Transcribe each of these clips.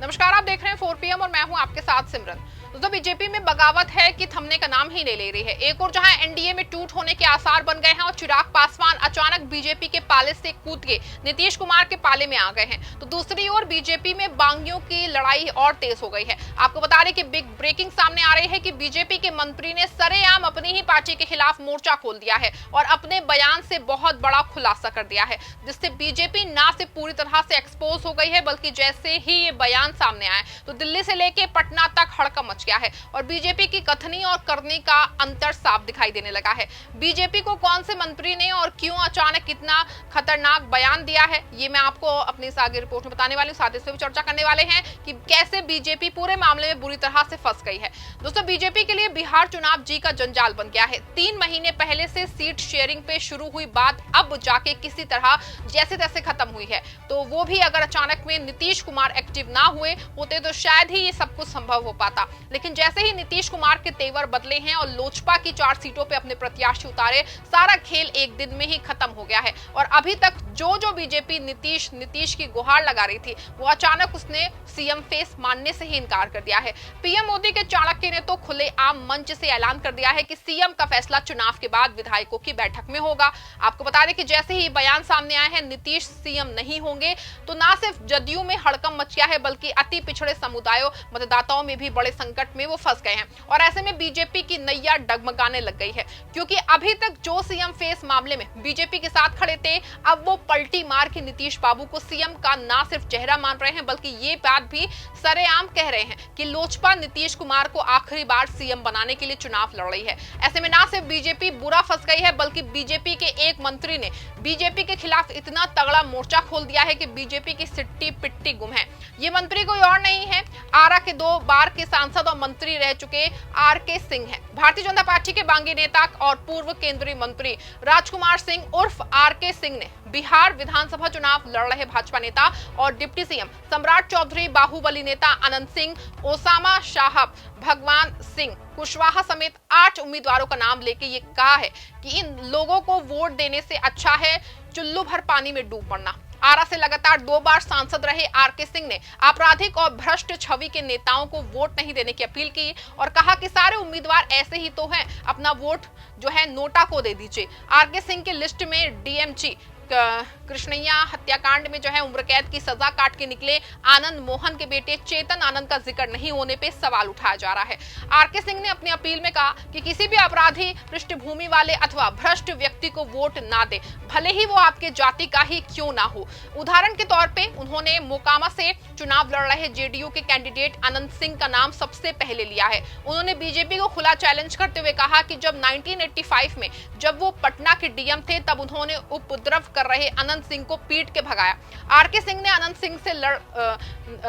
नमस्कार, आप देख रहे हैं 4 PM और मैं हूं आपके साथ सिमरन। तो बीजेपी में बगावत है कि थमने का नाम ही नहीं ले रही है। एक और जहां एनडीए में टूट होने के आसार बन गए हैं और चिराग पासवान अचानक बीजेपी के पाले से कूद के नीतीश कुमार के पाले में आ गए हैं, तो दूसरी ओर बीजेपी में बागियों की लड़ाई और तेज हो गई है। आपको बता दें कि बिग ब्रेकिंग सामने आ रही है कि बीजेपी के मंत्री ने सरेआम अपनी ही पार्टी के खिलाफ मोर्चा खोल दिया है और अपने बयान से बहुत बड़ा खुलासा कर दिया है, जिससे बीजेपी ना सिर्फ पूरी तरह से एक्सपोज हो गई है, बल्कि जैसे ही ये बयान सामने आए तो दिल्ली से लेके पटना तक हड़कंप मच गया है और बीजेपी की कथनी और करनी का अंतर साफ दिखाई देने लगा है। बीजेपी को कौन से मंत्री ने और क्यों अचानक इतना खतरनाक बयान दिया है, ये मैं आपको अपनी इस आगे रिपोर्ट में बताने वाली हूं। साथ ही इसमें भी चर्चा करने वाले हैं कि कैसे बीजेपी पूरे मामले में बुरी तरह से फंस गई है। दोस्तों, बीजेपी के लिए बिहार चुनाव जी का जंजाल बन गया है। 3 महीने पहले से सीट शेयरिंग पे शुरू हुई बात अब जाके किसी तरह जैसे तैसे खत्म हुई है, तो वो भी अगर अचानक में नीतीश कुमार एक्टिव ना हुए होते तो शायद ही ये सब कुछ संभव हो पाता। लेकिन जैसे ही नीतीश कुमार के तेवर बदले हैं और लोजपा की 4 सीटों पे अपने प्रत्याशी उतारे, सारा खेल एक दिन में ही खत्म हो गया है। और अभी तक जो बीजेपी नीतीश की गुहार लगा रही थी, वो अचानक उसने सीएम फेस मानने से ही इनकार कर दिया है। पीएम मोदी के चाणक्य ने तो खुलेआम मंच से ऐलान कर दिया है कि सीएम का फैसला चुनाव के बाद विधायकों की बैठक में होगा। आपको बता दें कि जैसे ही बयान सामने आए हैं नीतीश सीएम नहीं होंगे, तो ना सिर्फ जदयू में हड़कंप मच गया है, बल्कि अति पिछड़े समुदायों मतदाताओं में भी बड़े संकट में वो फंस गए हैं। और ऐसे में बीजेपी की नैया डगमगाने लग गई है, क्योंकि अभी तक जो सीएम फेस मामले में बीजेपी के साथ खड़े थे, अब वो पलटी मार के नीतीश बाबू को सीएम का ना सिर्फ चेहरा मान रहे हैं, बल्कि ये बात भी सरेआम कह रहे हैं कि लोजपा नीतीश कुमार को आखिरी बार सीएम बनाने के लिए चुनाव लड़ रही है। ऐसे में ना सिर्फ बीजेपी बुरा फंस गई है, बल्कि बीजेपी के एक मंत्री ने बीजेपी के खिलाफ इतना तगड़ा मोर्चा खोल दिया है कि बीजेपी की सिट्टी पिट्टी गुम है। ये मंत्री कोई और नहीं है, आरा के 2 बार के सांसद और मंत्री रह चुके आरके सिंह हैं। भारतीय जनता पार्टी के बागी नेता और पूर्व केंद्रीय मंत्री राजकुमार सिंह उर्फ आरके सिंह ने बिहार विधानसभा चुनाव लड़ रहे भाजपा नेता और डिप्टी सीएम सम्राट चौधरी, बाहुबली नेता अनंत सिंह, ओसामा साहब, भगवान सिंह कुशवाहा समेत 8 उम्मीदवारों का नाम लेके ये कहा है कि इन लोगों को वोट देने से अच्छा है चुल्लू भर पानी में डूब पड़ना। आरा से लगातार 2 बार सांसद रहे आरके सिंह ने आपराधिक और भ्रष्ट छवि के नेताओं को वोट नहीं देने की अपील की और कहा कि सारे उम्मीदवार ऐसे ही तो हैं, अपना वोट जो है नोटा को दे दीजिए। आरके सिंह की लिस्ट में डीएमजी कृष्णैया हत्याकांड में जो है उम्र कैद की सजा काट के निकले आनंद मोहन के बेटे चेतन आनंद का जिक्र नहीं होने पे सवाल उठाया जा रहा है। आरके सिंह ने अपनी अपील में कहा कि किसी भी अपराधी, पृष्ठभूमि वाले अथवा भ्रष्ट व्यक्ति को वोट ना दे, भले ही वो आपके जाति का ही क्यों ना हो। उदाहरण के तौर पे उन्होंने मोकामा से चुनाव लड़ रहे जेडीयू के कैंडिडेट अनंत सिंह का नाम सबसे पहले लिया है। उन्होंने बीजेपी को खुला चैलेंज करते हुए कहा कि जब 1985 में जब वो पटना के डीएम थे, तब उन्होंने उपद्रव कर रहे अनंत सिंह को पीट के भगाया। आरके सिंह ने अनंत सिंह से लड़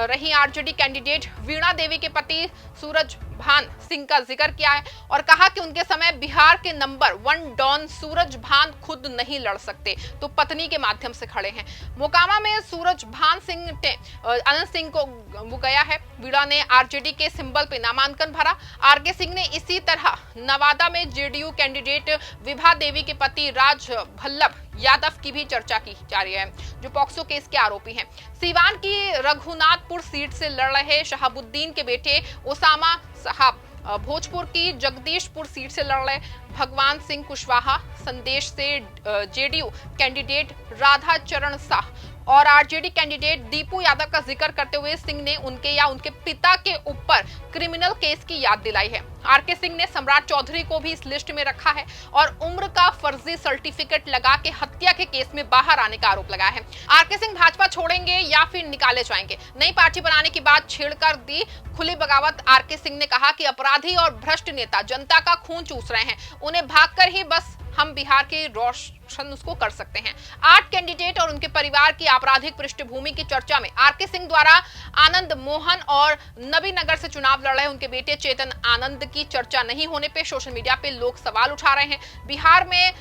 रही आरजेडी कैंडिडेट वीणा देवी के पति सूरज भान सिंह का जिक्र किया है और कहा कि उनके समय बिहार के नंबर 1 डॉन सूरज भान खुद नहीं लड़ सकते, तो पत्नी के माध्यम से खड़े हैं। मोकामा में सूरज भान सिंह ने अनंत सिंह को गया है। वीणा ने आरजेडी के सिंबल पे नामांकन भरा। आरके सिंह ने इसी तरह नवादा में जेडीयू कैंडिडेट विभा देवी के पति राज भल्लभ यादव की भी चर्चा की जा रही है, जो पॉक्सो केस के आरोपी हैं। सीवान की रघुनाथपुर सीट से लड़ रहे शहाबुद्दीन के बेटे ओसामा साहब, भोजपुर की जगदीशपुर सीट से लड़ रहे भगवान सिंह कुशवाहा, संदेश से जेडीयू कैंडिडेट राधा चरण साह और आरजेडी कैंडिडेट दीपू यादव का जिक्र करते हुए सिंह ने उनके या उनके पिता के ऊपर क्रिमिनल केस की याद दिलाई है। आरके सिंह ने सम्राट चौधरी को भी इस लिस्ट में रखा है और उम्र का फर्जी सर्टिफिकेट लगा के हत्या के केस में बाहर आने का आरोप लगाया है। आरके सिंह भाजपा छोड़ेंगे या फिर निकाले जाएंगे, नई पार्टी बनाने की बात छेड़कर दी खुली बगावत। आरके सिंह ने कहा कि अपराधी और भ्रष्ट नेता जनता का खून चूस रहे हैं, उन्हें भागकर ही बस हम बिहार के रोशन उसको कर सकते हैं। 8 कैंडिडेट और उनके परिवार की आपराधिक पृष्ठभूमि की चर्चा में आरके सिंह द्वारा आनंद मोहन और नबीनगर से चुनाव लड़ रहे उनके बेटे चेतन आनंद की चर्चा नहीं होने पे सोशल मीडिया पे लोग सवाल उठा रहे हैं। बिहार में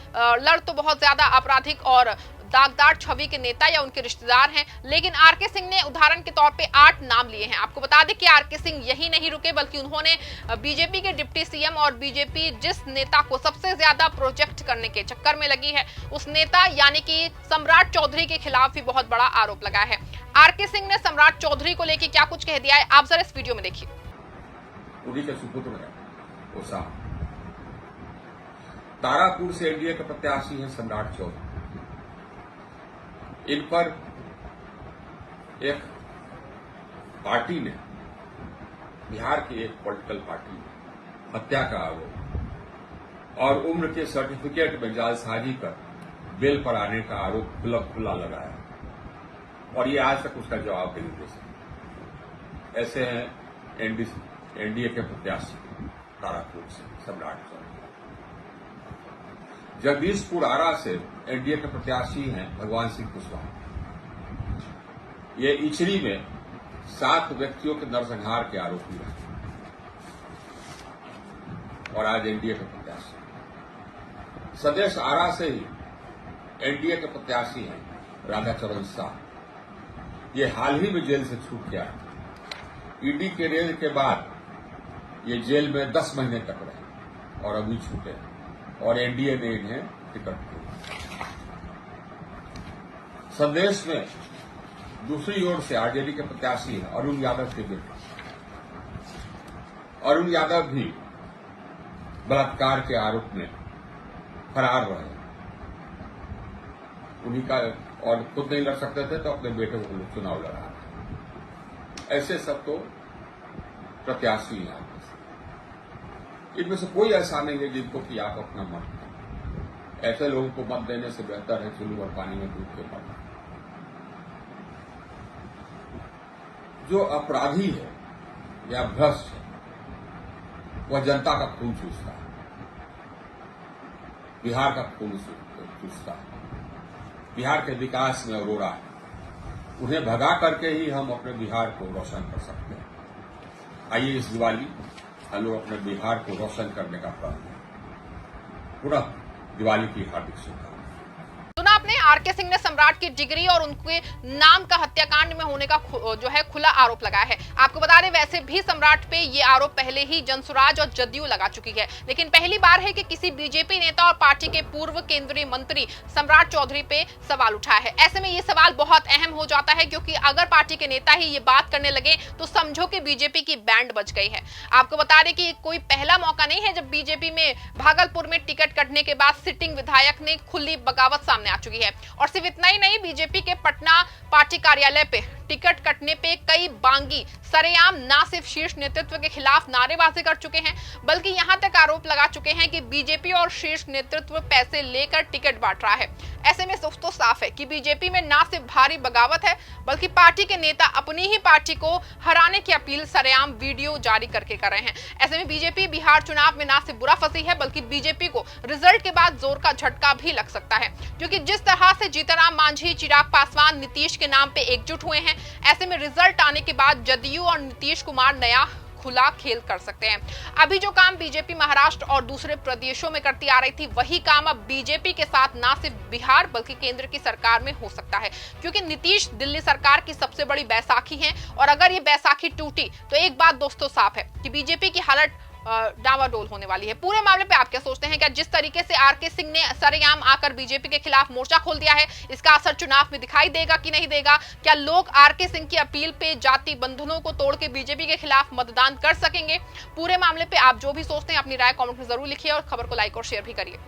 लड़ तो बहुत ज्यादा आपराधिक और दागदार छवि के नेता या उनके रिश्तेदार हैं, लेकिन आरके सिंह ने उदाहरण के तौर पे 8 नाम लिए हैं। आपको बता दें कि आरके सिंह यही नहीं रुके, बल्कि उन्होंने बीजेपी के डिप्टी सीएम और बीजेपी जिस नेता को सबसे ज्यादा प्रोजेक्ट करने के चक्कर में लगी है, उस नेता यानी कि सम्राट चौधरी के खिलाफ भी बहुत बड़ा आरोप लगा है। आरके सिंह ने सम्राट चौधरी को लेकर क्या कुछ कह दिया है, आप जरा इस वीडियो में देखिए। उन्हीं के सुपुत्र है ओसा। तारापुर से एनडीए के प्रत्याशी हैं सम्राट चौधरी। इन पर एक पार्टी ने, बिहार की एक पॉलिटिकल पार्टी ने हत्या का आरोप और उम्र के सर्टिफिकेट में जालसाजी कर बेल पर आने का आरोप खुला लगाया, और ये आज तक उसका जवाब नहीं दे सके। ऐसे हैं एनडीए के प्रत्याशी तारापुर से सम्राट चौधरी। जगदीशपुर आरा से एनडीए के प्रत्याशी हैं भगवान सिंह कुशवाहा। ये इचरी में 7 व्यक्तियों के नरसंहार के आरोपी रहे और आज एनडीए के प्रत्याशी। सदेश आरा से ही एनडीए के प्रत्याशी हैं राधाचरण शाह। ये हाल ही में जेल से छूट गया है। ईडी के रेड के बाद ये जेल में 10 महीने तक रहे और अभी छूटे, और एनडीए ने इन्हें टिकट दिया। संदेश में दूसरी ओर से आरजेडी के प्रत्याशी हैं अरुण यादव के बेटे। अरुण यादव भी बलात्कार के आरोप में फरार रहे। उन्हीं का, और खुद नहीं लड़ सकते थे तो अपने बेटे को चुनाव लड़ा। ऐसे सब तो प्रत्याशी हैं। इनमें से कोई ऐसा नहीं है जिनको कि आप अपना मत दें। ऐसे लोगों को मत देने से बेहतर है चुल्लू और पानी में डूब के मरना। जो अपराधी है या भ्रष्ट है, वह जनता का खून चूसता है, बिहार का खून चूसता है, बिहार के विकास में अरोड़ा है। उन्हें भगा करके ही हम अपने बिहार को रोशन कर सकते हैं। आइए इस दिवाली हम लोग अपने बिहार को रोशन करने का प्रयत्न करें। पुनः दिवाली की हार्दिक शुभकामनाएं। सुना आपने, आरके सिंह ने सम्राट की डिग्री और उनके नाम का हत्याकांड में होने का जो है खुला आरोप लगाया है। आपको बता दें, वैसे भी सम्राट पे ये आरोप पहले ही जनसुराज और जदयू लगा चुकी है, लेकिन पहली बार है कि किसी बीजेपी नेता और पार्टी के पूर्व केंद्रीय मंत्री सम्राट चौधरी पे सवाल उठा है। ऐसे में ये सवाल बहुत अहम हो जाता है, क्योंकि अगर पार्टी के नेता ही ये बात करने लगे तो समझो कि बीजेपी की बैंड बज गई है। आपको बता दें कि कोई पहला मौका नहीं है जब बीजेपी में भागलपुर में टिकट कटने के बाद सिटिंग विधायक ने खुली बगावत सामने आ चुकी है। और सिर्फ इतना ही नहीं, बीजेपी के पटना पार्टी कार्यालय पे टिकट कटने पे कई बांगी सरेआम ना सिर्फ शीर्ष नेतृत्व के खिलाफ नारेबाजी कर चुके हैं, बल्कि यहां तक आरोप लगा चुके हैं कि बीजेपी और शीर्ष नेतृत्व पैसे लेकर टिकट बांट रहा है। ऐसे में तो साफ है कि बीजेपी में ना सिर्फ भारी बगावत है, बल्कि पार्टी के नेता अपनी ही पार्टी को हराने की अपील सरेआम वीडियो जारी करके कर रहे हैं। ऐसे में बीजेपी बिहार चुनाव में ना सिर्फ बुरा फंसी है, बल्कि बीजेपी को रिजल्ट के बाद जोर का झटका भी लग सकता है, क्योंकि जिस तरह से जीतनराम मांझी, चिराग पासवान, नीतीश के नाम पे एकजुट हुए हैं, ऐसे में रिजल्ट आने के बाद जदयू और नीतीश कुमार नया खुला खेल कर सकते हैं। अभी जो काम बीजेपी महाराष्ट्र और दूसरे प्रदेशों में करती आ रही थी, वही काम अब बीजेपी के साथ ना सिर्फ बिहार बल्कि केंद्र की सरकार में हो सकता है, क्योंकि नीतीश दिल्ली सरकार की सबसे बड़ी बैसाखी है। और अगर ये बैसाखी टूटी तो एक बात दोस्तों साफ है कि बीजेपी की हालत डावाडोल होने वाली है। पूरे मामले पे आप क्या सोचते हैं? क्या जिस तरीके से आरके सिंह ने सरेआम आकर बीजेपी के खिलाफ मोर्चा खोल दिया है, इसका असर चुनाव में दिखाई देगा कि नहीं देगा? क्या लोग आरके सिंह की अपील पे जाति बंधनों को तोड़ के बीजेपी के खिलाफ मतदान कर सकेंगे? पूरे मामले पे आप जो भी सोचते हैं अपनी राय कमेंट में जरूर लिखिए और खबर को लाइक और शेयर भी करिए।